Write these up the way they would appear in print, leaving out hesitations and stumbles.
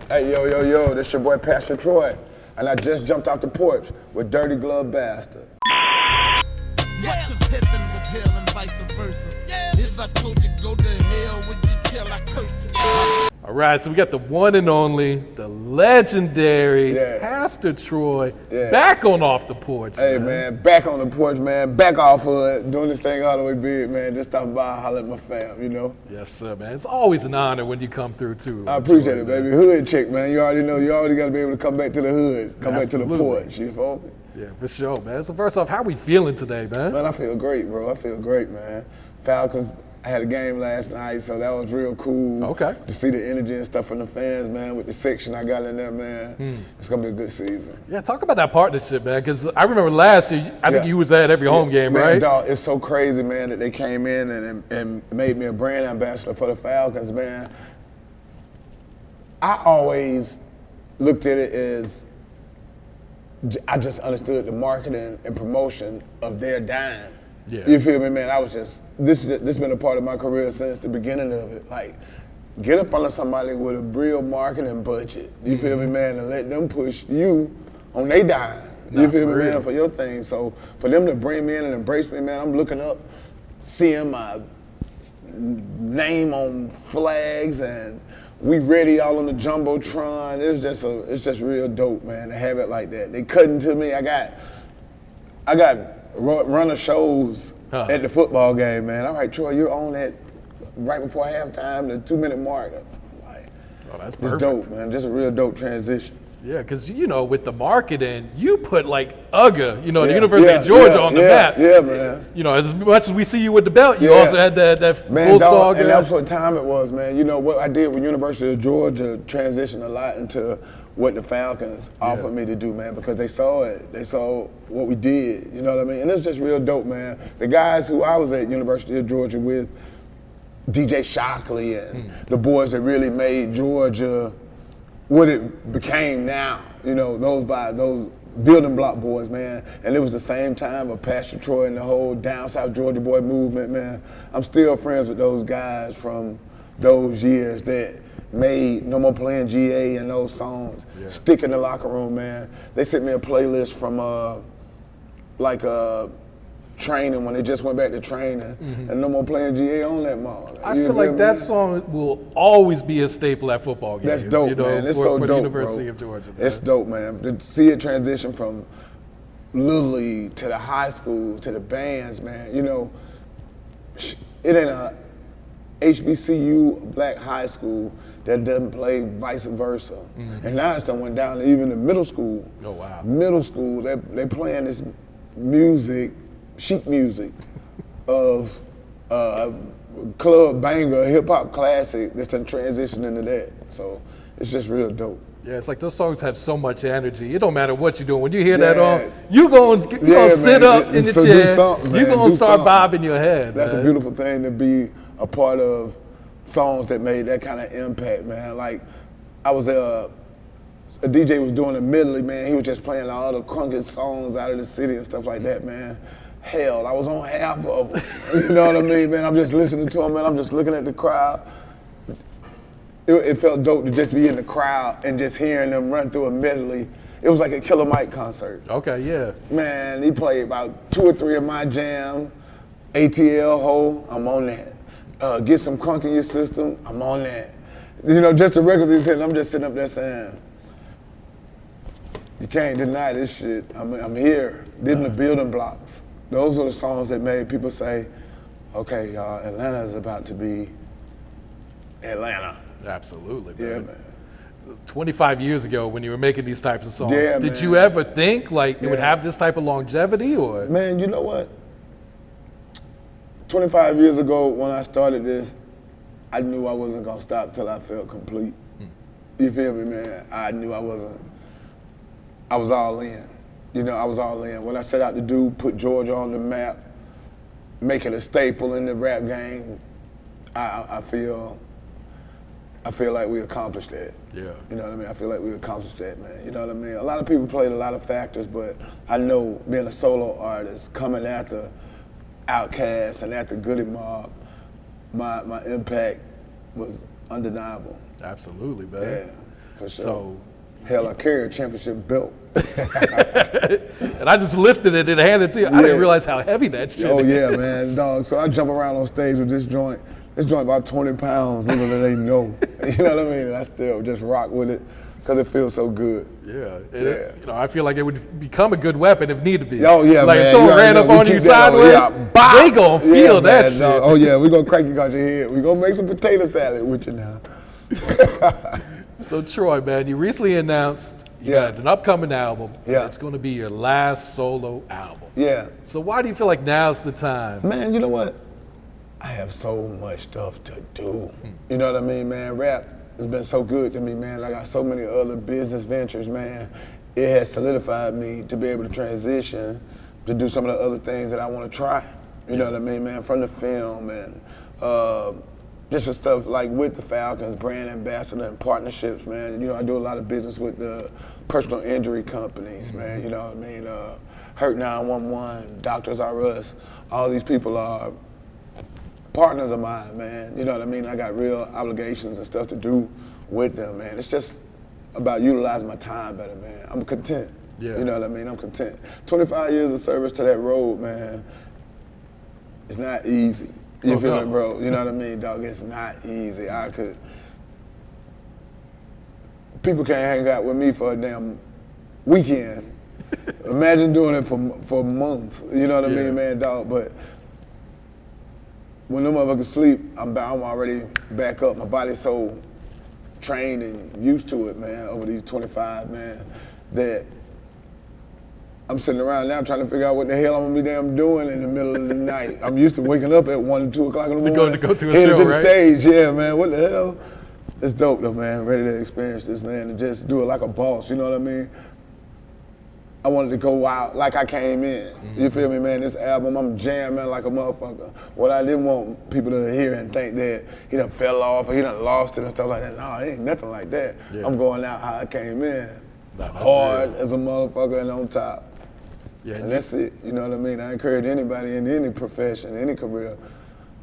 Hey, yo, this your boy Pastor Troy, and I just jumped off the porch with Dirty Glove Bastard. Much of heaven was hell and vice versa. If I told you go to hell, would you tell I cursed you? All right, so we got the one and only, the legendary Pastor Troy back on Off the Porch. Hey, man, back on the porch, man. Back off of it, doing this thing all the way big, man. Just stopping by, holler at my fam, you know? Yes, sir, man. It's always an honor when you come through, too. I appreciate it, baby. Hood chick, man. You already know, you already got to be able to come back to the hood, come back to the porch, you feel me? Yeah, for sure, man. So first off, how we feeling today, man? Man, I feel great, bro. I feel great, man. Falcons, I had a game last night, so that was real cool. Okay. To see the energy and stuff from the fans, man, with the section I got in there, man. It's going to be a good season. Yeah, talk about that partnership, man, because I remember last year, I think you was at every home game, man, right? Dog, it's so crazy, man, that they came in and made me a brand ambassador for the Falcons, man. I always looked at it as I just understood the marketing and promotion of their dime. Yeah. You feel me, man? I was just, this been a part of my career since the beginning of it. Like, get up under somebody with a real marketing budget, you feel me, man, and let them push you on their dime. You feel me, man, for your thing. So for them to bring me in and embrace me, man, I'm looking up, seeing my name on flags, and we ready all on the Jumbotron. It's just real dope, man, to have it like that. They cutting to me. I got runner shows at the football game, man. All right, Troy, you're on that right before halftime, the 2-minute mark. Like, oh, that's perfect. It's dope, man. Just a real dope transition. Yeah, because, you know, with the marketing, you put like UGA, you know, the University of Georgia on the map. Yeah, man. You know, as much as we see you with the belt, you also had that man, full star. And that's what time it was, man. You know, what I did with University of Georgia transitioned a lot into what the Falcons offered me to do, man, because they saw it. They saw what we did, you know what I mean? And it's just real dope, man. The guys who I was at University of Georgia with, DJ Shockley and the boys that really made Georgia what it became now, you know, those building block boys, man. And it was the same time of Pastor Troy and the whole down South Georgia boy movement, man. I'm still friends with those guys from those years that made No More Playing GA and those songs stick in the locker room, man. They sent me a playlist from training, when they just went back to training, and No More Playing GA on that mall. I feel like that song will always be a staple at football games. That's dope, you know, man. It's for so the dope, University bro. of Georgia. Man. It's dope, man. To see it transition from Little League to the high school to the bands, man. You know, it ain't a HBCU black high school that doesn't play vice versa. And now it's done went down to even the middle school. Oh, wow. Middle school, they playing this music, sheet music of club banger, hip hop classic that's done transition into that. So it's just real dope. Yeah, it's like those songs have so much energy. It don't matter what you're doing. When you hear that on, you gonna sit up in the chair. You're gonna start bobbing your head. That's a beautiful thing to be a part of, songs that made that kind of impact, man. Like, I was a DJ was doing a medley, man. He was just playing all the Crunk songs out of the city and stuff like that, man. Hell, I was on half of them. You know what I mean, man? I'm just listening to them, man. I'm just looking at the crowd. It felt dope to just be in the crowd and just hearing them run through a medley. It was like a Killer Mike concert. Okay, yeah. Man, he played about 2 or 3 of my jam. ATL Hoe, I'm on that. Get some Crunk in your system, I'm on that. You know, just the records he's hitting, I'm just sitting up there saying, you can't deny this shit. I'm here. Did the building blocks. Those were the songs that made people say, okay, y'all, Atlanta is about to be Atlanta. Absolutely, man. Yeah, man. 25 years ago when you were making these types of songs, did man. You ever think like it would have this type of longevity, or? Man, you know what? 25 years ago when I started this, I knew I wasn't gonna stop till I felt complete. You feel me, man? I knew I was all in. You know, I was all in. What I set out to do, put Georgia on the map, make it a staple in the rap game, I feel like we accomplished that. Yeah. You know what I mean? I feel like we accomplished that, man. You know what I mean? A lot of people played a lot of factors, but I know being a solo artist, coming after Outkast and after Goody Mob, my impact was undeniable. Absolutely, man. Yeah, for sure. So, hell, I carry a championship belt. and I just lifted it and handed it to you. I didn't realize how heavy that shit is. Oh yeah, man, dog. So I jump around on stage with this joint. This joint about 20 pounds, little do they know. You know what I mean? And I still just rock with it because it feels so good. Yeah. You know, I feel like it would become a good weapon if need to be. Oh yeah, like man. if someone ran up on you sideways, they gonna feel that man, shit. Dog. Oh yeah, we gonna crack you out your head. We gonna make some potato salad with you now. So Troy, man, you recently announced you got an upcoming album. Yeah. It's gonna be your last solo album. Yeah. So why do you feel like now's the time? Man, you know what? I have so much stuff to do. You know what I mean, man? Rap has been so good to me, man. I got so many other business ventures, man. It has solidified me to be able to transition to do some of the other things that I want to try. You know what I mean, man? From the film and just the stuff like with the Falcons, brand ambassador and partnerships, man. You know, I do a lot of business with the personal injury companies, man. You know what I mean? Hurt 911, Doctors R Us. All these people are partners of mine, man. You know what I mean? I got real obligations and stuff to do with them, man. It's just about utilizing my time better, man. I'm content. Yeah. You know what I mean? I'm content. 25 years of service to that road, man. It's not easy. You feel me, bro? You know what I mean, dog? It's not easy. People can't hang out with me for a damn weekend. Imagine doing it for months. You know what I mean, man, dog? But when them motherfuckers sleep, I'm already back up. My body's so trained and used to it, man, over these 25, man, that I'm sitting around now trying to figure out what the hell I'm gonna be damn doing in the middle of the night. I'm used to waking up at 1 or 2 o'clock in the morning. To go to a headed show, to the right? stage, yeah, man. What the hell? It's dope though, man. Ready to experience this, man, and just do it like a boss. You know what I mean? I wanted to go out like I came in. You feel me, man? This album, I'm jamming like a motherfucker. What I didn't want people to hear and think that he done fell off or he done lost it and stuff like that. No, it ain't nothing like that. Yeah. I'm going out how I came in. Hard as a motherfucker and on top. Yeah, and that's it. You know what I mean? I encourage anybody in any profession, any career,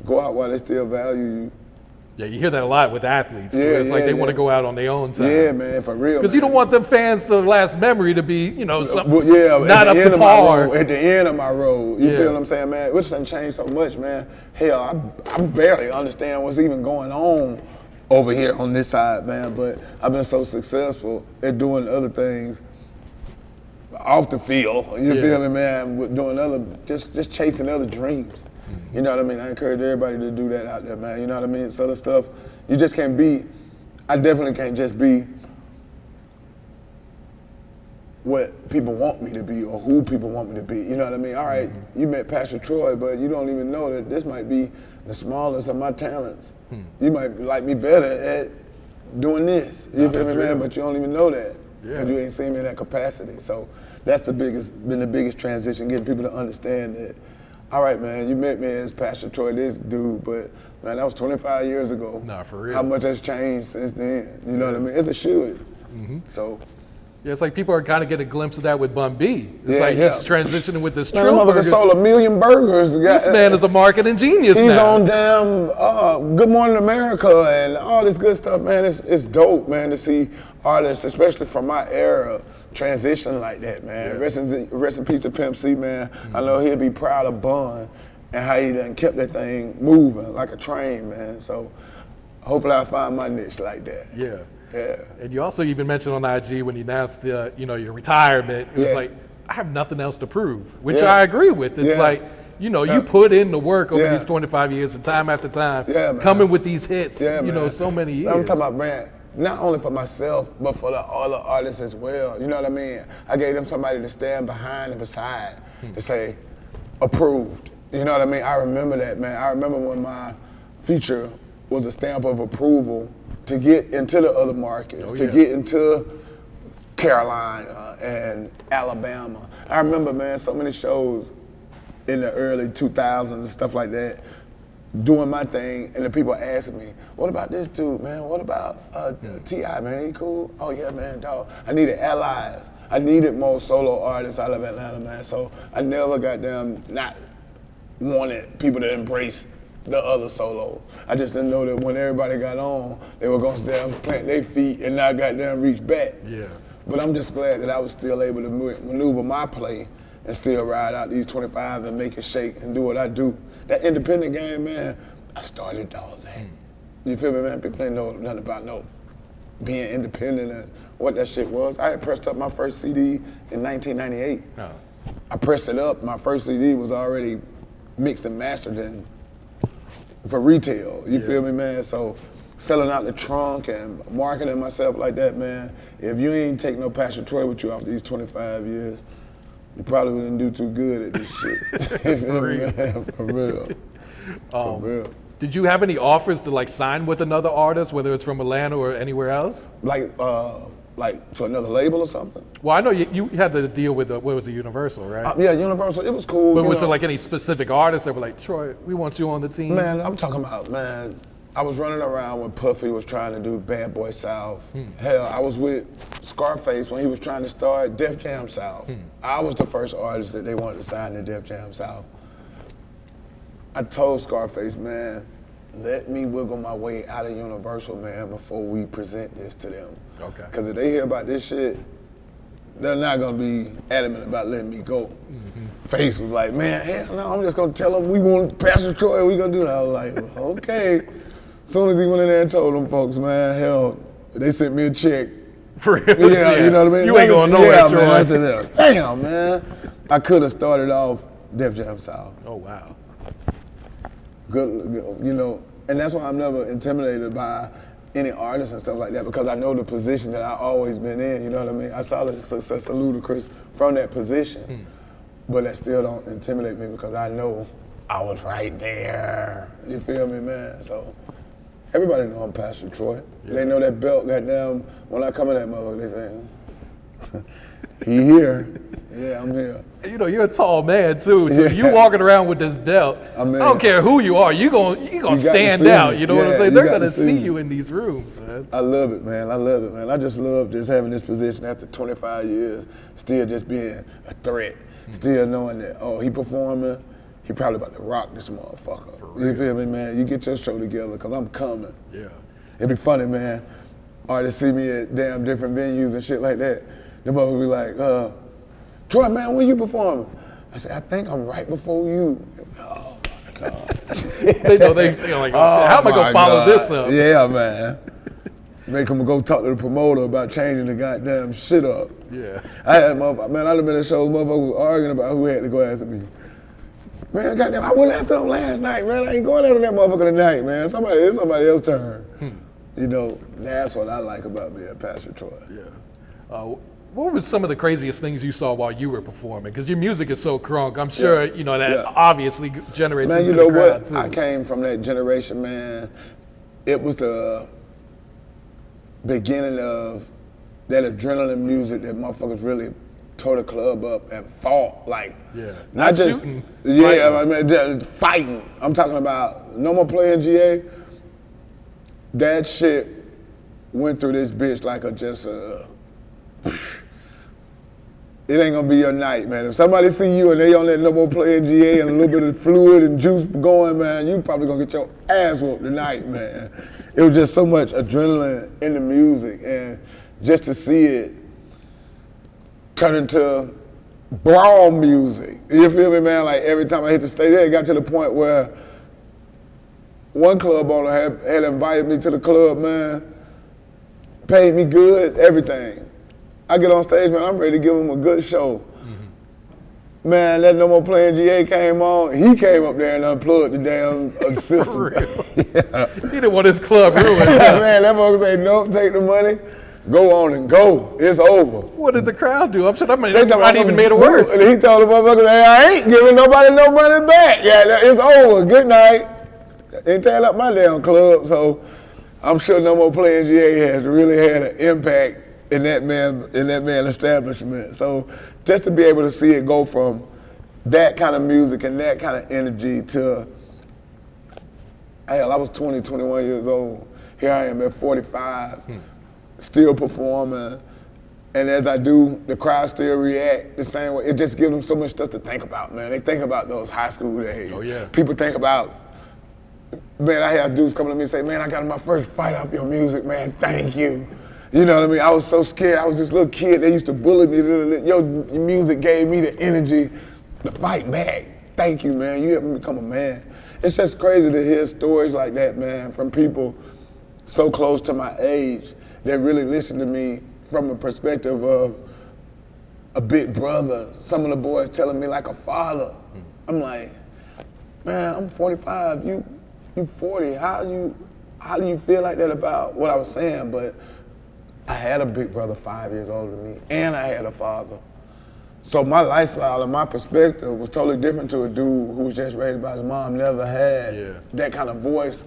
go out while they still value you. Yeah, you hear that a lot with athletes. Yeah, it's like they want to go out on their own time. Yeah, man, for real. Because you don't want them fans, the last memory, to be, you know, something not up to par. At the end of my road, you feel what I'm saying, man? Which done changed so much, man. Hell, I barely understand what's even going on over here on this side, man. But I've been so successful at doing other things off the field. You feel me, man? With doing other, just chasing other dreams. You know what I mean? I encourage everybody to do that out there, man. You know what I mean? It's other stuff. You just can't be, I definitely can't just be what people want me to be or who people want me to be. You know what I mean? All right, you met Pastor Troy, but you don't even know that this might be the smallest of my talents. You might like me better at doing this. You feel me, man? But you don't even know that because you ain't seen me in that capacity. So that's been the biggest transition, getting people to understand that, all right, man, you met me as Pastor Troy, this dude, but man, that was 25 years ago. Nah, for real. How much has changed since then? You know what I mean? It's a should. So. Yeah, it's like people are kind of getting a glimpse of that with Bun B. It's like he's transitioning with this Trill Burgers. Sold 1 million burgers. This man is a marketing genius now. He's on damn Good Morning America and all this good stuff, man. It's dope, man, to see artists, especially from my era, transition like that, man. Rest in peace to Pimp C, man. I know he'll be proud of Bun and how he done kept that thing moving like a train, man. So hopefully I find my niche like that. Yeah. Yeah. And you also even mentioned on IG when you announced, your retirement, it was like, I have nothing else to prove, which I agree with. It's like, you put in the work over these 25 years and time after time, coming with these hits, so many years. I'm talking about, man, not only for myself, but for the other artists as well. You know what I mean? I gave them somebody to stand behind and beside to say, approved. You know what I mean? I remember that, man. I remember when my feature was a stamp of approval to get into the other markets, to get into Carolina and Alabama. I remember, man, so many shows in the early 2000s and stuff like that, doing my thing, and the people asking me, what about this dude, man? What about T.I., man? He cool? Oh, yeah, man, dog. I needed allies. I needed more solo artists out of Atlanta, man. So I never got them not wanted people to embrace the other solo. I just didn't know that when everybody got on, they were gonna stand plant their feet and not goddamn reach back. Yeah. But I'm just glad that I was still able to maneuver my play and still ride out these 25 and make it shake and do what I do. That independent game, man, I started all that. You feel me, man? People ain't know nothing about being independent and what that shit was. I had pressed up my first CD in 1998. Oh. I pressed it up. My first CD was already mixed and mastered for retail. You feel me, man? So selling out the trunk and marketing myself like that, man. If you ain't take no Pastor Troy with you after these 25 years, you probably wouldn't do too good at this shit. You feel me, man? For real. For real. Did you have any offers to like sign with another artist, whether it's from Atlanta or anywhere else? Like to another label or something? Well, I know you had the deal with what was it, Universal, right? Yeah, Universal. It was cool. But was there like any specific artists that were like, Troy, we want you on the team? Man, I'm talking about, man, I was running around when Puffy was trying to do Bad Boy South. Hell, I was with Scarface when he was trying to start Def Jam South. I was the first artist that they wanted to sign to Def Jam South. I told Scarface, man, let me wiggle my way out of Universal, man, before we present this to them. Okay. Because if they hear about this shit, they're not gonna be adamant about letting me go. Face was like, man, hell no, I'm just gonna tell them we want Pastor Troy, we gonna do that. I was like, okay. As soon as he went in there and told them folks, man, hell, they sent me a check. For real? Yeah, you know what I mean? You ain't going nowhere, Troy. Man, I said, damn, man. I could have started off Def Jam South. Oh, wow. Good, you know, and that's why I'm never intimidated by any artists and stuff like that, because I know the position that I've always been in, you know what I mean? I saw the success of Ludacris from that position, but that still don't intimidate me because I know I was right there. You feel me, man? So everybody know I'm Pastor Troy. Yeah. They know that belt, goddamn, when I come in that motherfucker, they say, he here. Yeah, I'm here. You know, you're a tall man too, so you walking around with this belt, I don't care who you are, you gonna stand out, you know what I'm saying? They're gonna see you in these rooms, man. I love it, man. I love it, man. I just love just having this position after 25 years, still just being a threat, still knowing that, oh, he performing, he probably about to rock this motherfucker. You feel me, man? You get your show together, because I'm coming. Yeah. It'd be funny, man. Artists see me at damn different venues and shit like that. The mother be like, Troy, man, when you performing? I said, I think I'm right before you. Oh my God. They know they like, how am I gonna follow this up? Yeah, man. Make them go talk to the promoter about changing the goddamn shit up. Yeah. I had motherfuckers, man, I'd have been at shows, motherfuckers was arguing about who had to go after me. Man, goddamn, I went after him last night, man. I ain't going after that motherfucker tonight, man. It's somebody else's turn. You know, that's what I like about being Pastor Troy. Yeah. What was some of the craziest things you saw while you were performing? Because your music is so crunk. I'm sure you know that obviously generates into the crowd too. I came from that generation, man. It was the beginning of that adrenaline music that motherfuckers really tore the club up and fought, like not just shooting, fighting. I'm talking about no more playing GA. That shit went through this bitch like it ain't gonna be your night, man. If somebody see you and they on that no more playing GA and a little bit of fluid and juice going, man, you probably gonna get your ass whooped tonight, man. It was just so much adrenaline in the music, and just to see it turn into brawl music. You feel me, man? Like every time I hit the stage, it got to the point where one club owner had invited me to the club, man, paid me good, everything. I get on stage, man, I'm ready to give him a good show. Man, that No More Playing GA came on. He came up there and unplugged the damn system. For real? He didn't want his club ruined. Man, that motherfucker say, nope, take the money, go on and go. It's over. What did the crowd do? I'm sure that might even made it worse. And he told the motherfuckers, hey, I ain't giving nobody no money back. Yeah, it's over. Good night. Ain't tearing up my damn club. So I'm sure No More Playing GA has really had an impact in that man establishment. So just to be able to see it go from that kind of music and that kind of energy to, hell, I was 20, 21 years old. Here I am at 45, still performing. And as I do, the crowd still react the same way. It just gives them so much stuff to think about, man. They think about those high school days. Oh, yeah. People think about man, I had dudes coming to me and say, man, I got my first fight off your music, man, thank you. You know what I mean? I was so scared. I was this little kid. They used to bully me. Your music gave me the energy to fight back. Thank you, man. You helped me become a man. It's just crazy to hear stories like that, man, from people so close to my age that really listen to me from a perspective of a big brother. Some of the boys telling me like a father. I'm like, man, I'm 45. You 40. How do you feel like that about what I was saying? But I had a big brother 5 years older than me, and I had a father. So my lifestyle and my perspective was totally different to a dude who was just raised by his mom, never had that kind of voice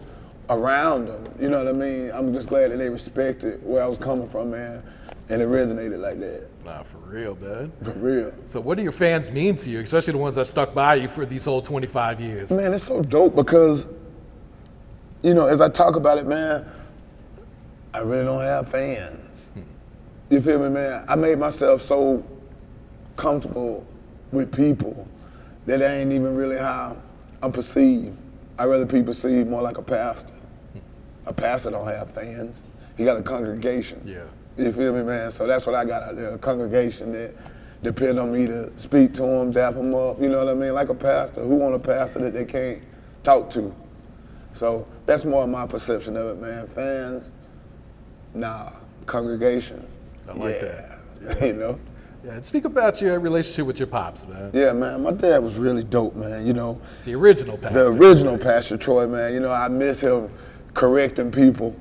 around him. You know what I mean? I'm just glad that they respected where I was coming from, man, and it resonated like that. Nah, for real, man. For real. So what do your fans mean to you, especially the ones that stuck by you for these whole 25 years? Man, it's so dope because, you know, as I talk about it, man, I really don't have fans. You feel me, man? I made myself so comfortable with people that ain't even really how I'm perceived. I'd rather be perceived more like a pastor. A pastor don't have fans. He got a congregation. Yeah. You feel me, man? So that's what I got out there, a congregation that depend on me to speak to them, dap them up, you know what I mean? Like a pastor. Who want a pastor that they can't talk to? So that's more my perception of it, man. Fans, nah. Congregation, I like that. You know? Yeah, and speak about your relationship with your pops, man. Yeah, man, my dad was really dope, man, you know. The original pastor. The original Pastor Troy, man. You know, I miss him correcting people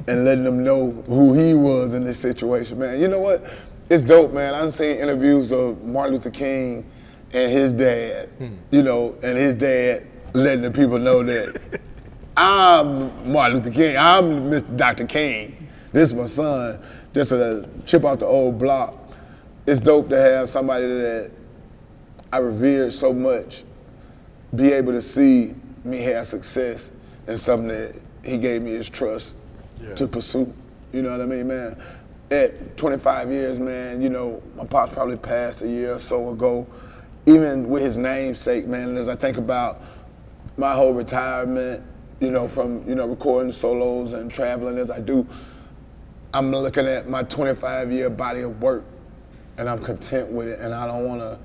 and letting them know who he was in this situation, man. You know what? It's dope, man. I've seen interviews of Martin Luther King and his dad, you know, and his dad letting the people know that I'm Martin Luther King, I'm Mr. Dr. King. This is my son. This is a chip out the old block. It's dope to have somebody that I revered so much be able to see me have success in something that he gave me his trust to pursue. You know what I mean, man? At 25 years, man, you know, my pops probably passed a year or so ago. Even with his namesake, man, and as I think about my whole retirement, you know, from, you know, recording solos and traveling as I do, I'm looking at my 25-year body of work, and I'm content with it, and I don't want to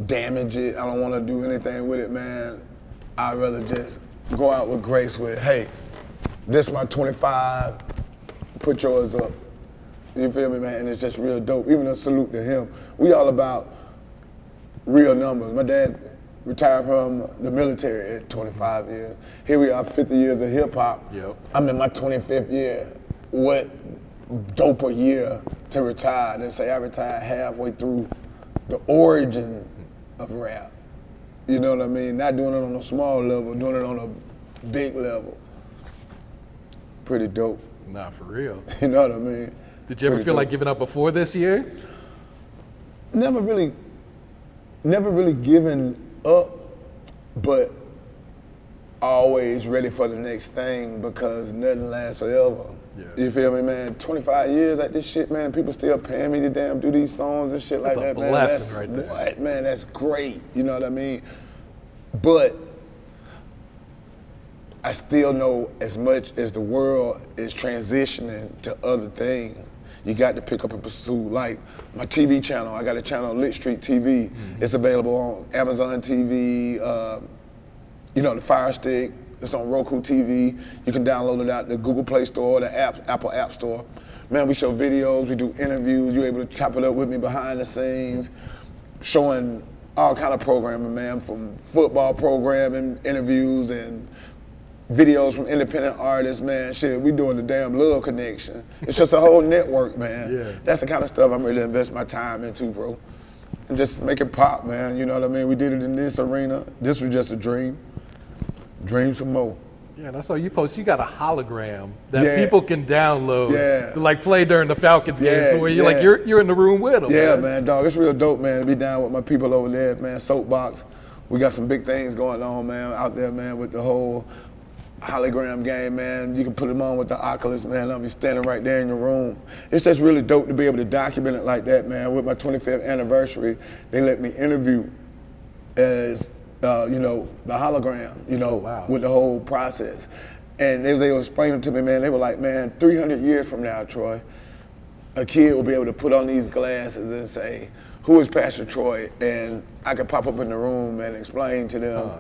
damage it. I don't want to do anything with it, man. I'd rather just go out with grace with, hey, this my 25, put yours up. You feel me, man? And it's just real dope. Even a salute to him. We all about real numbers. My dad retired from the military at 25 years. Here we are, 50 years of hip hop. Yep. I'm in my 25th year. What doper year to retire than say I retired halfway through the origin of rap. You know what I mean? Not doing it on a small level, doing it on a big level. Pretty dope. Nah, for real. You know what I mean? Did you ever feel like giving up before this year? Never really given up, but always ready for the next thing because nothing lasts forever. Yeah. You feel me, man? 25 years at this shit, man. People still paying me to damn do these songs and shit like that, man. That's a blessing right there. What, man? That's great. You know what I mean? But I still know as much as the world is transitioning to other things, you got to pick up and pursue. Like my TV channel, I got a channel, Lit Street TV. It's available on Amazon TV, you know, the Fire Stick. It's on Roku TV. You can download it out the Google Play Store, the Apple App Store. Man, we show videos, we do interviews. You're able to chop it up with me behind the scenes, showing all kind of programming, man, from football programming, interviews, and videos from independent artists, man. Shit, we doing the damn Love Connection. It's just a whole network, man. Yeah. That's the kind of stuff I'm ready to invest my time into, bro. And just make it pop, man. You know what I mean? We did it in this arena. This was just a dream. Dream some more. Yeah, that's all you post. You got a hologram that people can download to like play during the Falcons game. So where you're like you're in the room with them. Yeah, man, dog. It's real dope, man, to be down with my people over there, man. Soapbox. We got some big things going on, man, out there, man, with the whole hologram game, man. You can put them on with the Oculus, man. I'll be standing right there in your room. It's just really dope to be able to document it like that, man. With my 25th anniversary, they let me interview as you know, the hologram, you know, wow. with the whole process. And they were explaining to me, man, they were like, man, 300 years from now, Troy, a kid will be able to put on these glasses and say, who is Pastor Troy? And I could pop up in the room and explain to them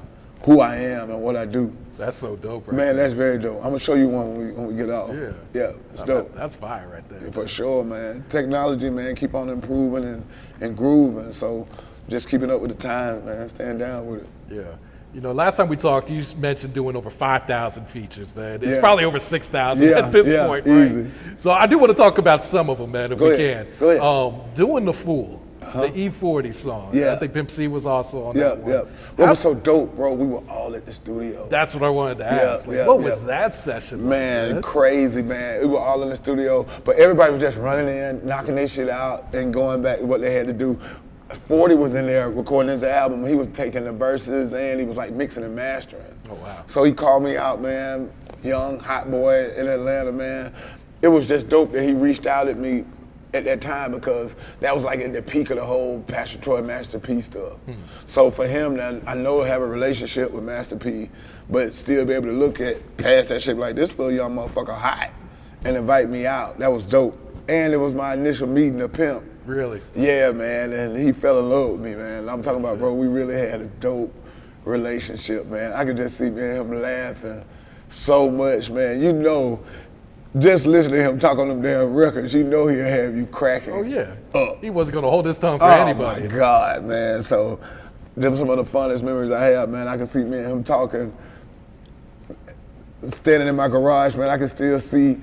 who I am and what I do. That's so dope, right? Man, that's very dope. I'm gonna show you one when we get off. Yeah, it's dope. That's fire right there. Yeah, for sure, man. Technology, man, keep on improving and grooving. So just keeping up with the times, man, staying down with it. Yeah. You know, last time we talked, you mentioned doing over 5,000 features, man. It's Yeah. probably over 6,000 at this point, right? Easy. So I do want to talk about some of them, man, if Go we ahead. can. Go ahead. Doing the Fool, the E40 song. Yeah. I think Pimp C was also on that one. What was so dope, bro, we were all at the studio. That's what I wanted to ask. Like, yeah, what yeah. was that session like, Man, crazy, man. We were all in the studio, but everybody was just running in, knocking their shit out, and going back to what they had to do. 40 was in there recording his album. He was taking the verses and he was like mixing and mastering. Oh, wow. So he called me out, man, young, hot boy in Atlanta, man. It was just dope that he reached out at me at that time because that was like at the peak of the whole Pastor Troy Master P stuff. So for him, now, I know I have a relationship with Master P, but still be able to look at past that shit like this little young motherfucker hot and invite me out. That was dope. And it was my initial meeting of Pimp. Really? Yeah, man, and he fell in love with me, man. I'm talking about, bro, we really had a dope relationship, man. I could just see me and him laughing so much, man. You know, just listening to him talk on them damn records, you know he'll have you cracking. Oh, yeah. Up. He wasn't going to hold his tongue for anybody. Oh, my God, man. So, them some of the funnest memories I have, man. I can see me and him talking, standing in my garage, man. I can still see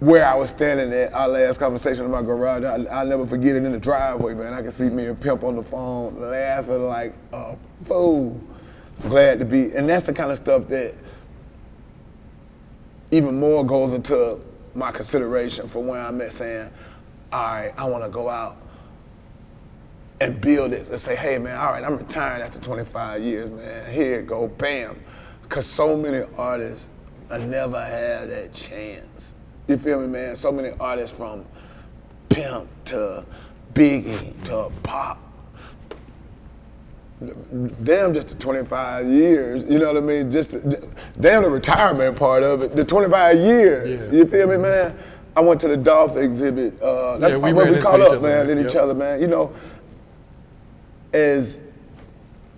where I was standing at our last conversation in my garage. I'll never forget it in the driveway, man. I can see me and Pimp on the phone laughing like a fool. Glad to be, and that's the kind of stuff that even more goes into my consideration for where I'm at saying, all right, I want to go out and build this and say, hey, man, all right, I'm retiring after 25 years, man. Here it go, bam. Because so many artists I never had that chance. You feel me, man? So many artists from Pimp to Biggie to Pop. Damn, just the 25 years, you know what I mean? Damn the retirement part of it, the 25 years. Yeah. You feel me, man? I went to the Dolph exhibit. That's where we caught up, man, at each other, man. You know,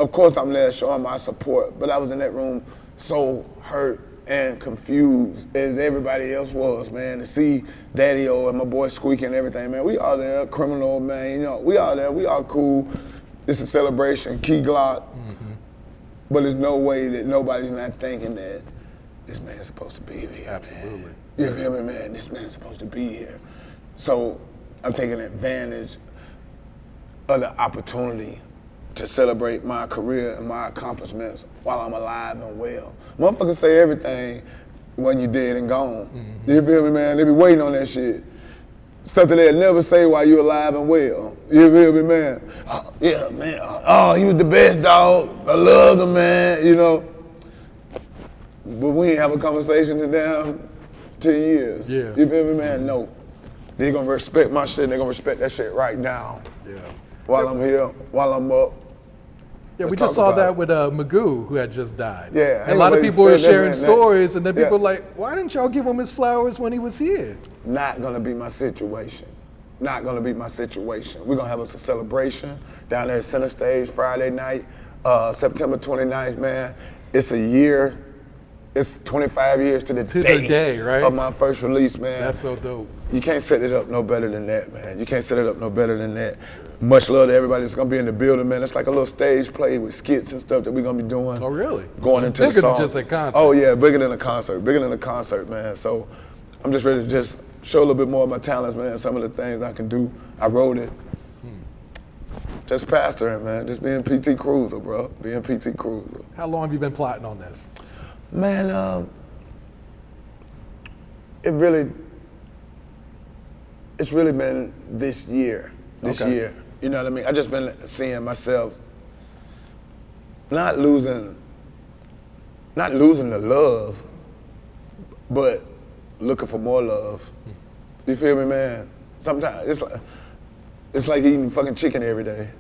of course I'm there showing my support, but I was in that room so hurt and confused as everybody else was, man, to see Daddy-O and my boy Squeaky and everything, man. We all there, Criminal, man, you know, we all there, we all cool. It's a celebration, Key Glock, but there's no way that nobody's not thinking that this man's supposed to be here. Absolutely. Man. You feel me, man? This man's supposed to be here. So I'm taking advantage of the opportunity to celebrate my career and my accomplishments while I'm alive and well. Motherfuckers say everything when you're dead and gone. You feel me, man? They be waiting on that shit. Stuff that they'll never say while you're alive and well. You feel me, man? Oh, yeah, man. Oh, he was the best, dog. I loved him, man, you know. But we ain't have a conversation in damn 10 years. Yeah. You feel me, man? No. They're gonna respect my shit, they're gonna respect that shit right now. Yeah. While I'm here, while I'm up. Yeah, we Let's just talk saw that about with Magoo, who had just died. Yeah, and a lot of anybody people were said that, sharing man, stories, and then yeah. people were like, why didn't y'all give him his flowers when he was here? Not gonna be my situation. Not gonna be my situation. We're gonna have a celebration down there at Center Stage Friday night, September 29th, man. It's a year, it's 25 years to the day, right? Of my first release, man. That's so dope. You can't set it up no better than that, man. You can't set it up no better than that. Much love to everybody that's gonna be in the building, man. It's like a little stage play with skits and stuff that we're gonna be doing. Oh, really? Going so into bigger the song. than just a concert. Oh yeah, bigger than a concert, man. So I'm just ready to just show a little bit more of my talents, man. Some of the things I can do. I wrote it. Just pastoring, man. Just being PT Cruiser, bro. Being PT Cruiser. How long have you been plotting on this? Man, it's really been this year. Year. You know what I mean? I just been seeing myself not losing the love, but looking for more love. You feel me, man? Sometimes it's like eating fucking chicken every day.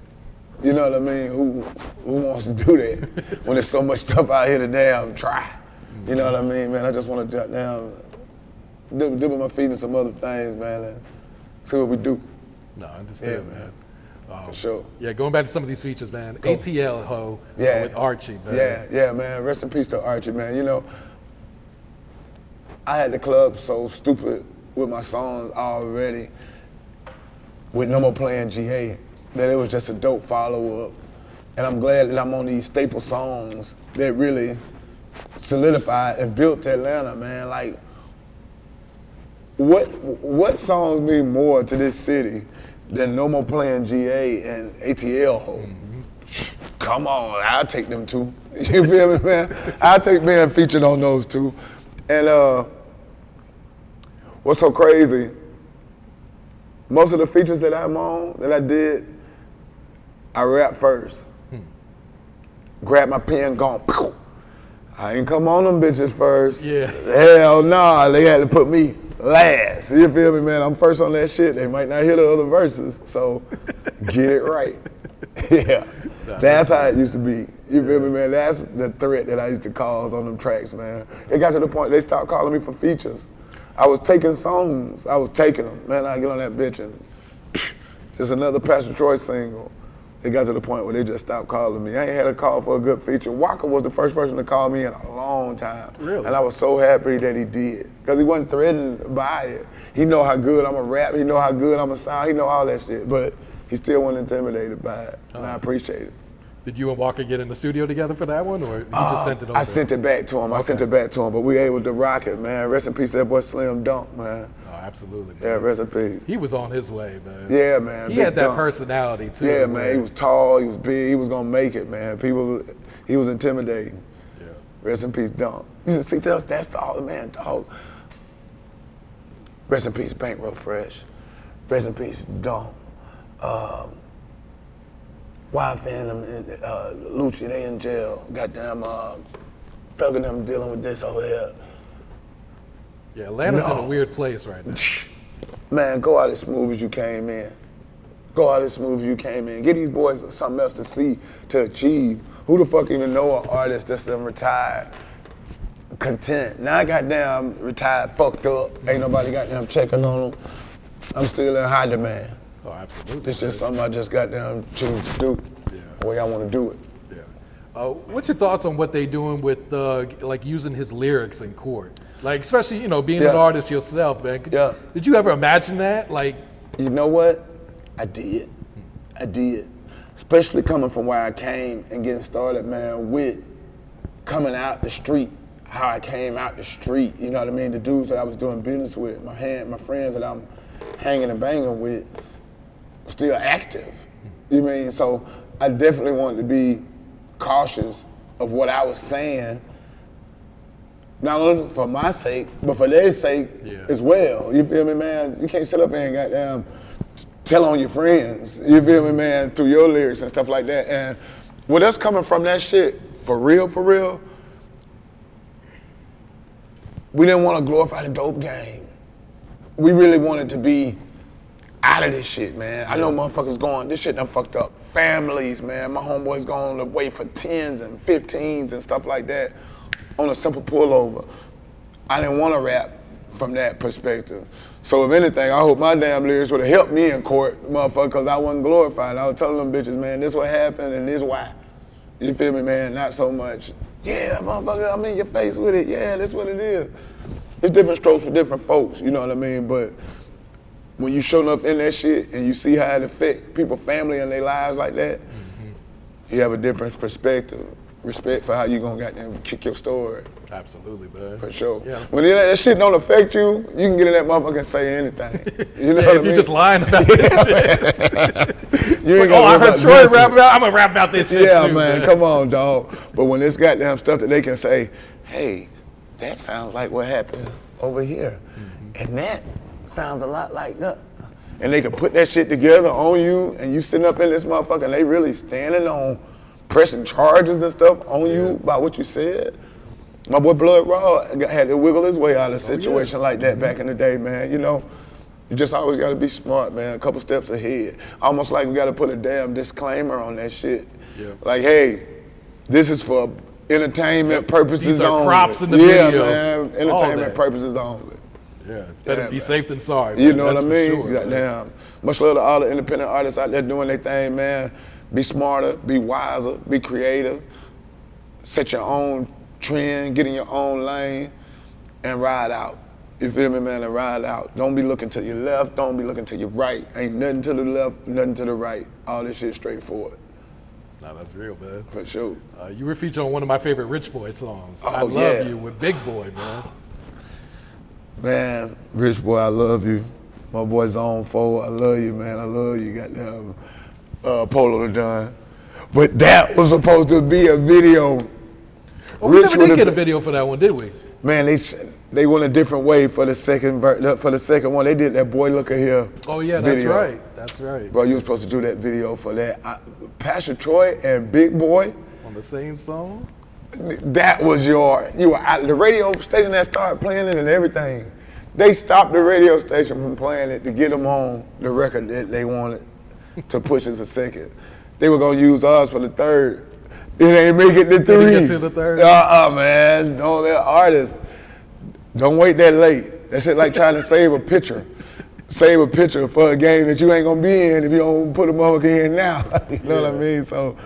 You know what I mean? Who wants to do that when there's so much stuff out here to damn try? You know what I mean, man? I just want to jot down, dip my feet in some other things, man, and see what we do. No, I understand, man. For sure. Yeah, going back to some of these features, man. ATL Hoe with Archie, man. Yeah, man. Rest in peace to Archie, man. You know, I had the club so stupid with my songs already, with no more playing GA, that it was just a dope follow-up. And I'm glad that I'm on these staple songs that really solidified and built Atlanta, man. Like, what songs mean more to this city than No More Playing GA and ATL Hoe? Come on, I'll take them two. You feel me, man? I'll take being featured on those two. And what's so crazy, most of the features that I'm on, that I did, I rap first. Grab my pen, gone, pew. I ain't come on them bitches first. Yeah. Hell nah, they had to put me last. You feel me, man? I'm first on that shit. They might not hear the other verses, so get it right. Yeah. That's how it used to be. You feel me, man? That's the threat that I used to cause on them tracks, man. It got to the point they stopped calling me for features. I was taking songs. I was taking them. Man, I get on that bitch and there's another Pastor Troy single. It got to the point where they just stopped calling me. I ain't had a call for a good feature. Walker was the first person to call me in a long time. Really? And I was so happy that he did. Because he wasn't threatened by it. He know how good I'm a rap. He know how good I'm a sound. He know all that shit. But he still wasn't intimidated by it. And I appreciate it. Did you and Walker get in the studio together for that one, or you just sent it over? I sent it back to him. I sent it back to him, but we were able to rock it, man. Rest in peace to that boy Slim Dunk, man. Oh, absolutely, man. Yeah, rest in peace. He was on his way, man. Yeah, man. He had that Dunk. personality, too. Yeah, man. He was tall, he was big, he was gonna make it, man. He was intimidating. Yeah. Rest in peace, Dunk. You see, that's all the man talk. Rest in peace, Bankroll Fresh. Rest in peace, Dunk. YFN and Lucci, they in jail. Goddamn, thugging them dealing with this over here. Yeah, Atlanta's in a weird place right now. Man, go out as smooth as you came in. Go out as smooth as you came in. Get these boys something else to see, to achieve. Who the fuck even know an artist that's them retired, content? Now I goddamn retired, fucked up. Ain't nobody goddamn checking on them. I'm still in high demand. Oh, absolutely. It's just something I just goddamn choose to do. Yeah. The way I want to do it. Yeah. What's your thoughts on what they doing with like using his lyrics in court? Like, especially, you know, being an artist yourself, man. Did you ever imagine that? Like, you know what? I did. I did. Especially coming from where I came and getting started, man, with coming out the street, how I came out the street, you know what I mean? The dudes that I was doing business with, my friends that I'm hanging and banging with, still active. You mean? So I definitely wanted to be cautious of what I was saying, not only for my sake, but for their sake as well. You feel me, man? You can't sit up here and goddamn tell on your friends, you feel me, man, through your lyrics and stuff like that. And with us coming from that shit, for real, we didn't want to glorify the dope game. We really wanted to be out of this shit, man. I know motherfuckers going, this shit done fucked up families, man. My homeboys going away for 10s and 15s and stuff like that on a simple pullover. I didn't want to rap from that perspective. So if anything, I hope my damn lyrics would have helped me in court, motherfucker, because I wasn't glorified. I was telling them bitches, man, this what happened and this why. You feel me, man? Not so much, yeah, motherfucker, I'm in your face with it. Yeah, that's what it is. It's different strokes for different folks, you know what I mean? But when you show up in that shit and you see how it affect people's family and their lives like that, you have a different perspective, respect for how you gonna goddamn kick your story. Absolutely, man. For sure. Yeah. When that shit don't affect you, you can get in that motherfucker and say anything. You know what I mean? If you're just lying about this shit. You ain't like, I heard Troy rap about, I'm gonna rap about this shit yeah, too, man, come on, dog. But when it's goddamn stuff that they can say, hey, that sounds like what happened over here. And that sounds a lot like that. And they can put that shit together on you and you sitting up in this motherfucker and they really standing on pressing charges and stuff on you by what you said. My boy Blood Raw had to wiggle his way out of a situation like that back in the day, man. You know, You just always got to be smart, man. A couple steps ahead. Almost like we got to put a damn disclaimer on that shit. Yeah. Like, hey, this is for entertainment purposes These are only. props in the video. Yeah, man. Entertainment purposes only. Yeah, it's better to be safe than sorry. You Man. know That's what I mean? for sure, Goddamn. Much love to all the independent artists out there doing their thing, man. Be smarter, be wiser, be creative. Set your own trend, get in your own lane, and ride out. You feel me, man? And ride out. Don't be looking to your left, don't be looking to your right. Ain't nothing to the left, nothing to the right. All this shit straightforward. No, that's real, man. For sure. You were featured on one of my favorite Rich Boy songs. Oh, I Love yeah. You with Big Boi, man. Man, Rich Boy, I love you. My boy Zone 4, I love you, man. I love you. Goddamn Polo the Don. But that was supposed to be a video. Well, we never did get a video for that one, did we? Man, they went a different way for the second one. They did that Boy Looker Here. Oh yeah, that's video. right. That's right. Bro, you were supposed to do that video for that. Pastor Troy and Big Boi. On the same song? That was you were at the radio station that started playing it and everything. They stopped the radio station from playing it to get them on the record that they wanted to push as a second. They were gonna use ours for the third. It ain't make it to three. Didn't get to the third? Man. Don't let artists, don't wait that late. That shit like trying to save a picture. Save a picture for a game that you ain't gonna be in if you don't put a motherfucker in now. You know what I mean? So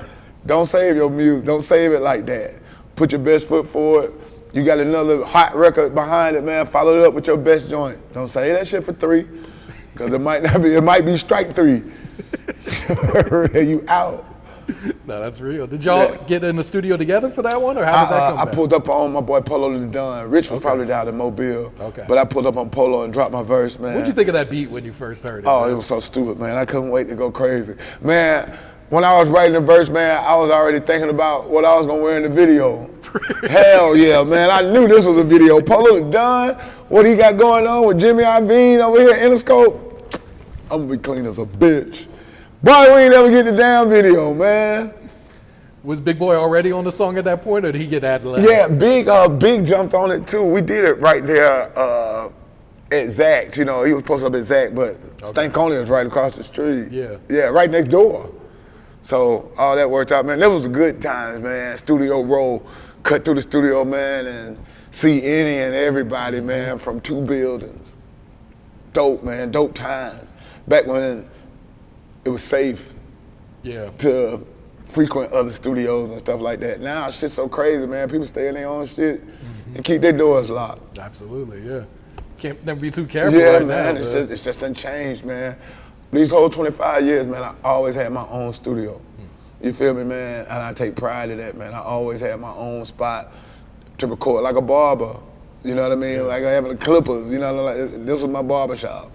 don't save your music. Don't save it like that. Put your best foot forward. You got another hot record behind it, man. Follow it up with your best joint. Don't say that shit for 3, because it might be strike 3. You out. No, that's real. Did y'all get in the studio together for that one, or how did that come I back? pulled up on my boy Polo the Don. Rich was probably down in Mobile. Okay. But I pulled up on Polo and dropped my verse, man. What'd you think of that beat when you first heard it? Oh, man? it was so stupid, man. I couldn't wait to go crazy. Man, when I was writing the verse, man, I was already thinking about what I was gonna wear in the video. Hell yeah, man. I knew this was a video. Polo the Don, what he got going on with Jimmy Iovine over here at Interscope, I'm gonna be clean as a bitch. Boy, we ain't never get the damn video, man. Was Big Boi already on the song at that point, or did he get added last? Yeah, Big jumped on it too. We did it right there at Zach's. You know, he was posted up at Zach, but Stankonia was right across the street. Yeah, right next door. So all that worked out, man. That was a good times, man. Studio roll, cut through the studio, man, and see any and everybody, man, from 2 buildings. Dope, man, dope times. Back when it was safe to frequent other studios and stuff like that. Now shit's so crazy, man. People stay in their own shit and keep their doors locked. Absolutely, yeah. Can't never be too careful man, now. It's just unchanged, man. These whole 25 years, man, I always had my own studio. You feel me, man? And I take pride in that, man. I always had my own spot to record, like a barber. You know what I mean? Like having the clippers, you know, like this was my barber shop,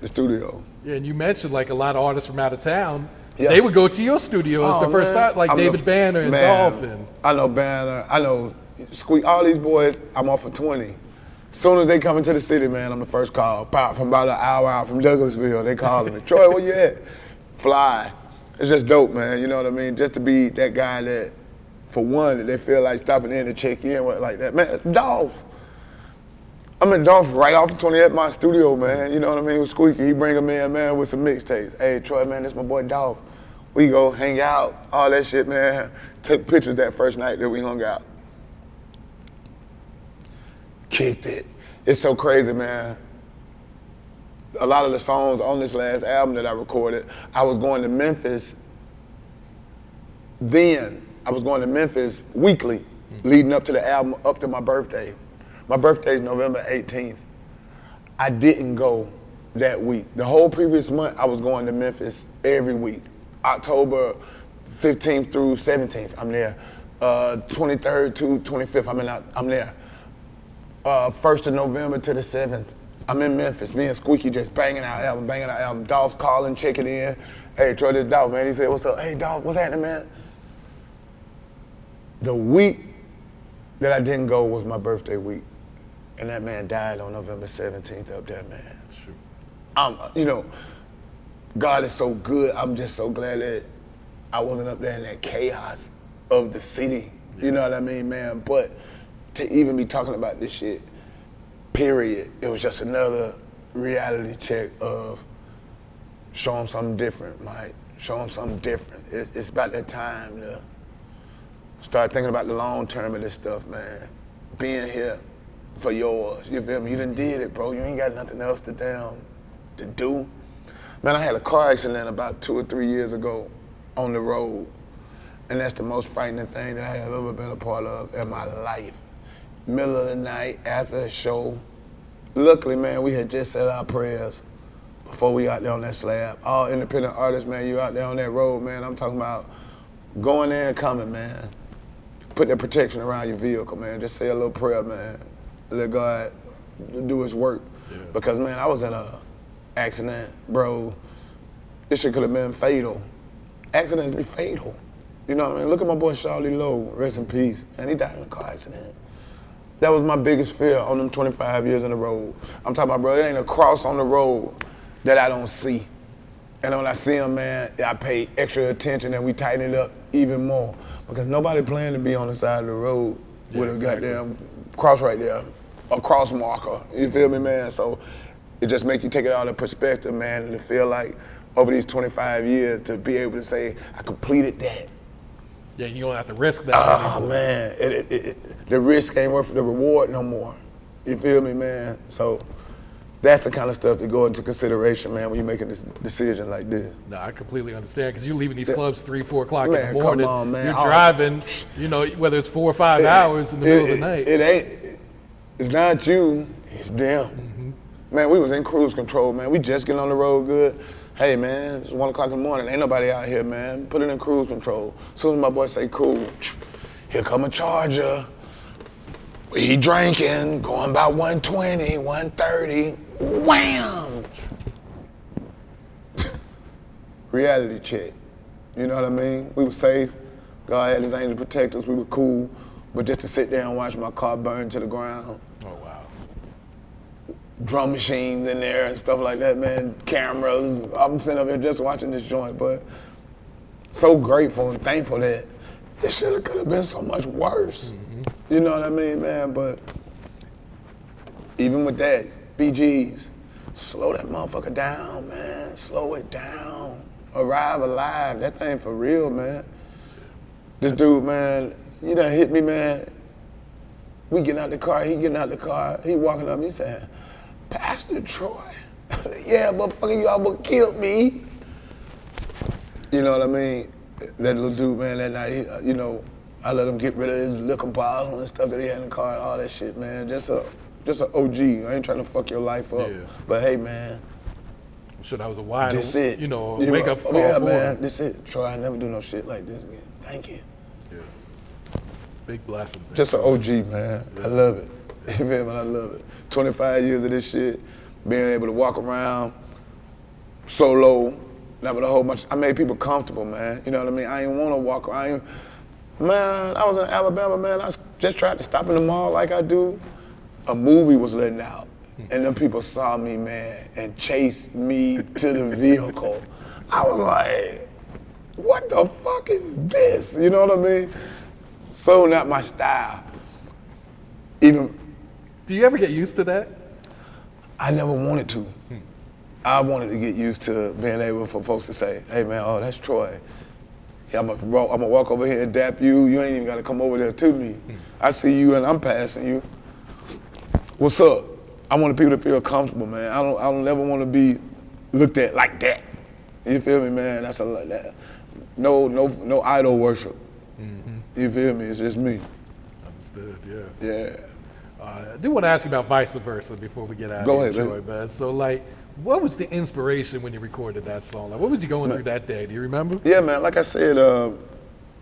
the studio. Yeah, and you mentioned like a lot of artists from out of town, they would go to your studios the first time, like David Banner and Dolph. I know Banner, I know Squeak, all these boys, I'm off for 20. Soon as they come into the city, man, I'm the first call. From about an hour out from Douglasville, they calling me. Troy, where you at? Fly. It's just dope, man, you know what I mean? Just to be that guy that, for one, that they feel like stopping in to check in with like that. Man, Dolph. I'm in Dolph right off of 20 at my studio, man. You know what I mean? With Squeaky, he bring him in, man, with some mixtapes. Hey, Troy, man, this my boy Dolph. We go hang out, all that shit, man. Took pictures that first night that we hung out. Kicked it. It's so crazy, man. A lot of the songs on this last album that I recorded, I was going to Memphis then. I was going to Memphis weekly, leading up to the album, up to my birthday. My birthday is November 18th. I didn't go that week. The whole previous month, I was going to Memphis every week. October 15th through 17th, I'm there. 23rd to 25th, I'm there. 1st of November to the 7th, I'm in Memphis. Me and Squeaky just banging out album. Dolph's calling, checking in. Hey, Troy, this Dolph, man. He said, what's up? Hey, Dolph, what's happening, man? The week that I didn't go was my birthday week. And that man died on November 17th up there, man. Sure. You know, God is so good. I'm just so glad that I wasn't up there in that chaos of the city. You know what I mean, man? But to even be talking about this shit, period, it was just another reality check of show them something different, Mike. Show them something different. It's about that time to start thinking about the long term of this stuff, man. Being here for yours, you feel me? You done did it, bro. You ain't got nothing else to do. Man, I had a car accident about 2 or 3 years ago on the road, and that's the most frightening thing that I have ever been a part of in my life. Middle of the night, after a show. Luckily, man, we had just said our prayers before we out there on that slab. All independent artists, man, you out there on that road, man. I'm talking about going there and coming, man. Put that protection around your vehicle, man. Just say a little prayer, man. Let God do his work. Yeah. Because, man, I was in a accident, bro. This shit could have been fatal. Accidents be fatal. You know what I mean? Look at my boy Charlie Lowe, rest in peace. And he died in a car accident. That was my biggest fear on them 25 years on the road. I'm talking about, bro, there ain't a cross on the road that I don't see. And when I see them, man, I pay extra attention and we tighten it up even more. Because nobody planned to be on the side of the road with a goddamn cross right there, a cross marker. You feel me, man? So it just make you take it all in perspective, man, and to feel like over these 25 years to be able to say, I completed that. Yeah, you don't have to risk that. Oh, man, the risk ain't worth the reward no more. You feel me, man? So that's the kind of stuff that go into consideration, man, when you're making this decision like this. No, I completely understand, because you're leaving these clubs 3, 4 o'clock man, in the morning. Come on, man. You're driving, you know, whether it's 4 or 5 hours in the middle of the night. It's not you, it's them. Mm-hmm. Man, we was in cruise control, man. We just getting on the road good. Hey, man, it's 1 o'clock in the morning. Ain't nobody out here, man. Put it in cruise control. As soon as my boy say, cool, here come a charger. He drinking, going about 120, 130. Wham! Reality check. You know what I mean? We were safe. God had his angels protect us. We were cool. But just to sit there and watch my car burn to the ground. Oh, wow. Drum machines in there and stuff like that, man. Cameras. I'm sitting up here just watching this joint, but so grateful and thankful that this shit could have been so much worse. Mm-hmm. You know what I mean, man? But even with that, BGs, slow that motherfucker down, man. Slow it down. Arrive alive. That thing for real, man. This dude, man, you done hit me, man. We getting out the car, he getting out the car. He walking up, he saying, Pastor Troy, yeah, motherfucker, you almost killed me. You know what I mean? That little dude, man, that night, you know, I let him get rid of his liquor bottle and stuff that he had in the car and all that shit, man. Just an OG. I ain't trying to fuck your life up. Yeah. But hey, man. I'm sure that was a wide, you know, wake-up call yeah, for man, this it. Troy, I never do no shit like this again. Thank you. Yeah. Big blessings. Just an OG, man. Yeah. I love it. You feel me? I love it. 25 years of this shit, being able to walk around solo, not with a whole bunch. I made people comfortable, man. You know what I mean? I ain't want to walk around. Man, I was in Alabama, man. I just tried to stop in the mall like I do. A movie was letting out, and them people saw me, man, and chased me to the vehicle. I was like, what the fuck is this? You know what I mean? So not my style. Even. Do you ever get used to that? I never wanted to. I wanted to get used to being able for folks to say, hey man, oh, that's Troy. Yeah, I'm gonna walk over here and dap you. You ain't even gotta come over there to me. I see you and I'm passing you. What's up? I want people to feel comfortable, man. I don't ever want to be looked at like that. You feel me, man? That's that. No idol worship. Mm-hmm. You feel me? It's just me. Understood. Yeah. Yeah. I do want to ask you about Vice Versa before we get out Go of ahead, Troy, man. So, like, what was the inspiration when you recorded that song? Like, what was you going through that day? Do you remember? Yeah, man. Like I said,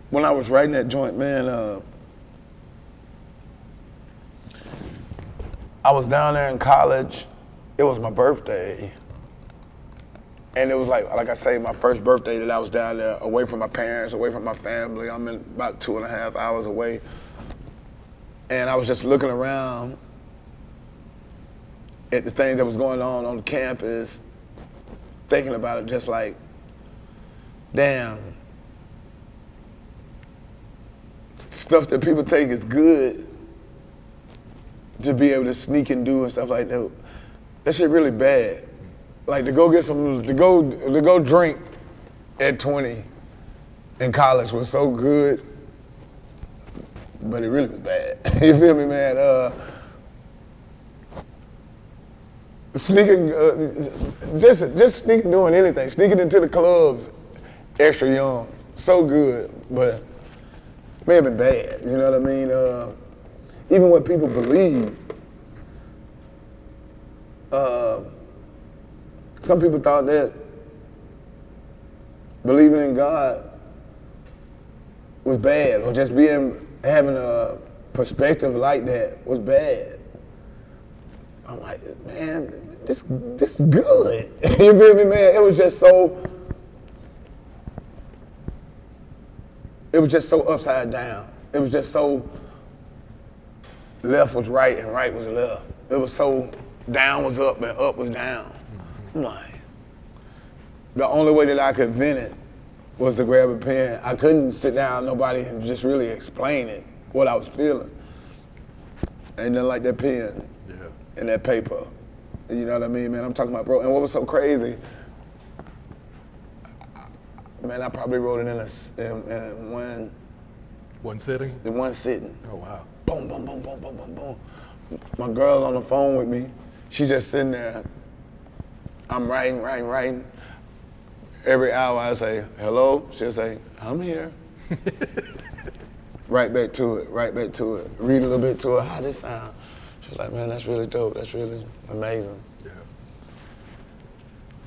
when I was writing that joint, man, I was down there in college. It was my birthday. And it was like I say, my first birthday that I was down there, away from my parents, away from my family. I'm in about 2.5 hours away. And I was just looking around at the things that was going on the campus, thinking about it just like, damn, stuff that people think is good to be able to sneak and do and stuff like that. that shit really bad. Like to go get some, to go drink at 20 in college was so good, but it really was bad. You feel me, man? Sneaking, just sneaking doing anything, sneaking into the clubs extra young, so good, but may have been bad, you know what I mean? Even what people believe, some people thought that believing in God was bad, or just having a perspective like that was bad. I'm like, man, this is good. You feel me, man? It was just so upside down. It was just so left was right and right was left. It was so down was up and up was down. I'm like, the only way that I could vent it was to grab a pen. I couldn't sit down nobody and just really explain it, what I was feeling. Ain't nothing like that pen and that paper. You know what I mean, man? I'm talking about, bro. And what was so crazy, man, I probably wrote it in one sitting? In one sitting. Oh, wow. Boom, boom, boom, boom, boom, boom, boom. My girl on the phone with me. She just sitting there. I'm writing. Every hour I say, hello. She'll say, I'm here. Right back to it. Read a little bit to her, how this sound? She's like, man, that's really dope. That's really amazing. Yeah.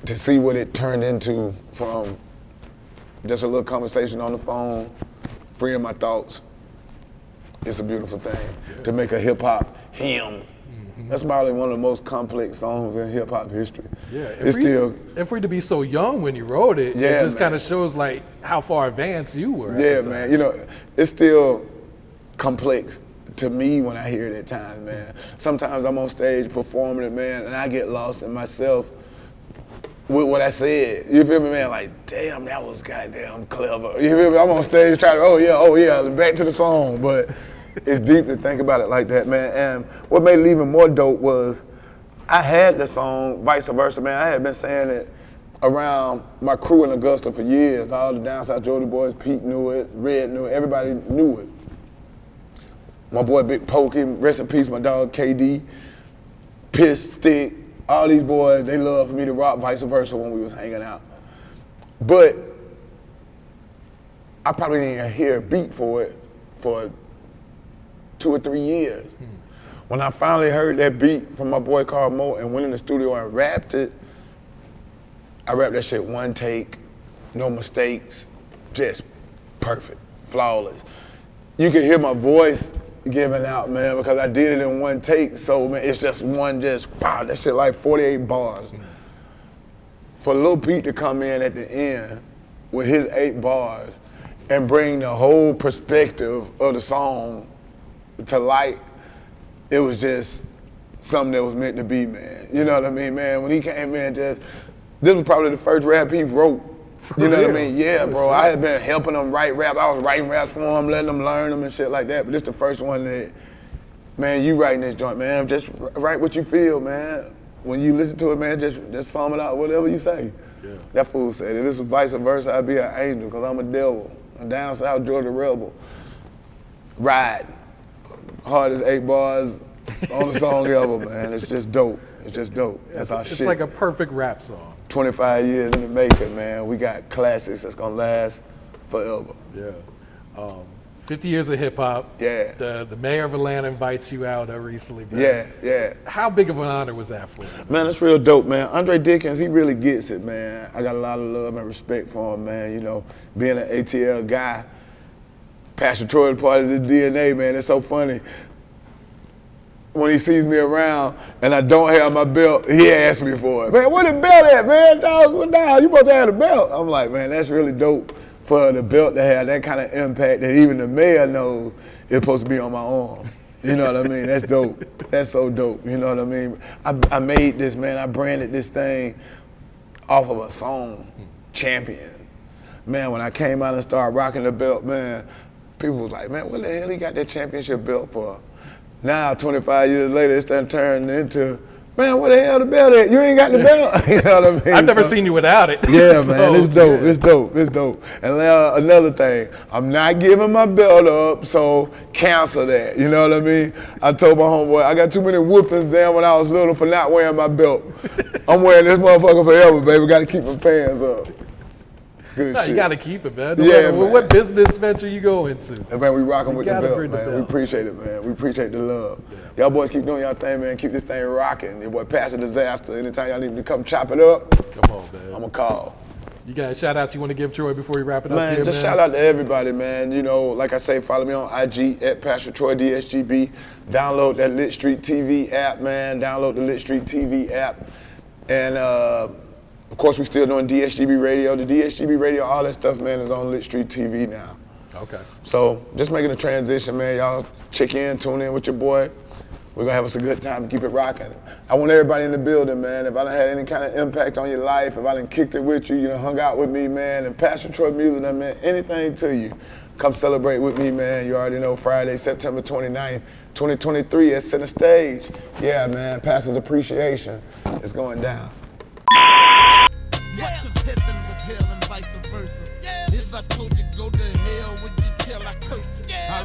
To see what it turned into from just a little conversation on the phone, freeing my thoughts, it's a beautiful thing. Yeah. To make a hip hop hymn. That's probably one of the most complex songs in hip hop history. Yeah, and for you to be so young when you wrote it, yeah, it just kind of shows like how far advanced you were. Yeah, man. You know, it's still complex to me when I hear it at times, man. Sometimes I'm on stage performing it, man, and I get lost in myself with what I said. You feel me, man? Like, damn, that was goddamn clever. You feel me? I'm on stage trying to, oh yeah, back to the song, but it's deep to think about it like that, man. And what made it even more dope was I had the song, Vice Versa, man. I had been saying it around my crew in Augusta for years. All the down south Georgia boys, Pete knew it, Red knew it, everybody knew it. My boy Big Pokey, rest in peace, my dog KD, Piss Stick, all these boys, they loved for me to rock Vice Versa when we was hanging out. But I probably didn't even hear a beat for it for 2 or 3 years. When I finally heard that beat from my boy Carl Mo and went in the studio and rapped it, I rapped that shit one take, no mistakes, just perfect, flawless. You can hear my voice giving out, man, because I did it in one take, so man, it's just one, wow, that shit like 48 bars. For Lil Pete to come in at the end with his 8 bars and bring the whole perspective of the song to light, it was just something that was meant to be, man. You know what I mean, man? When he came in, this was probably the first rap he wrote. You know what I mean? Yeah, bro. I had been helping him write rap. I was writing raps for him, letting him learn them and shit like that. But this the first one that, man, you writing this joint, man. Just write what you feel, man. When you listen to it, man, just sum it out, whatever you say. Yeah. That fool said, if this was Vice Versa, I'd be an angel, because I'm a devil. A down south Georgia rebel. Riding. Hardest 8 bars on the song ever, man. It's just dope. It's just dope. That's our shit. It's like a perfect rap song. 25 years in the making, man. We got classics that's gonna last forever. Yeah. 50 years of hip hop. Yeah. The mayor of Atlanta invites you out recently, man. Yeah. How big of an honor was that for you? Man, that's real dope, man. Andre Dickens, he really gets it, man. I got a lot of love and respect for him, man. You know, being an ATL guy, Pastor Troy part of his DNA, man. It's so funny. When he sees me around and I don't have my belt, he asks me for it. Man, where the belt at, man? Dog, you supposed to have the belt. I'm like, man, that's really dope for the belt to have that kind of impact that even the mayor knows it's supposed to be on my arm. You know what I mean? That's dope. That's so dope. You know what I mean? I made this, man. I branded this thing off of a song, Champion. Man, when I came out and started rocking the belt, man, people was like, man, what the hell he got that championship belt for? Now, 25 years later, it's done turned into Man, where the hell the belt at? You ain't got the belt. You know what I mean? I've never seen you without it. Yeah, So, man, it's dope. yeah. It's dope. It's dope. And now another thing, I'm not giving my belt up, so cancel that. You know what I mean? I told my homeboy, I got too many whoopings down when I was little for not wearing my belt. I'm wearing this motherfucker forever, baby. Got to keep my pants up. Good No, shit. you got to keep it, man. Yeah, man. What business venture you go into? And man, we rocking with the gotta belt, bring the man. We belt. appreciate it, man. We appreciate the love. Y'all boys keep doing y'all thing, man. Keep this thing rocking. Your boy Pastor Disaster. Anytime y'all need me to come chop it up, Come on, man. I'ma call. You got shout outs you want to give Troy before we wrap it up Man, here, just man? shout out to everybody, man. You know, like I say, follow me on IG at Pastor Troy DSGB. Download that Lit Street TV app, man. Download the Lit Street TV app. And of course, we still doing DSGB Radio. The DSGB Radio, all that stuff, man, is on Lit Street TV now. Okay. So just making a transition, man. Y'all check in, tune in with your boy. We're gonna have us a good time, keep it rocking. I want everybody in the building, man. If I done had any kind of impact on your life, if I done kicked it with you, you done hung out with me, man, and Pastor Troy Music done meant anything to you, come celebrate with me, man. You already know Friday, September 29th, 2023 at Center Stage. Yeah, man, Pastor's Appreciation is going down. Much of heaven was hell and vice versa. If I told you go to hell, would you tell I cursed you? I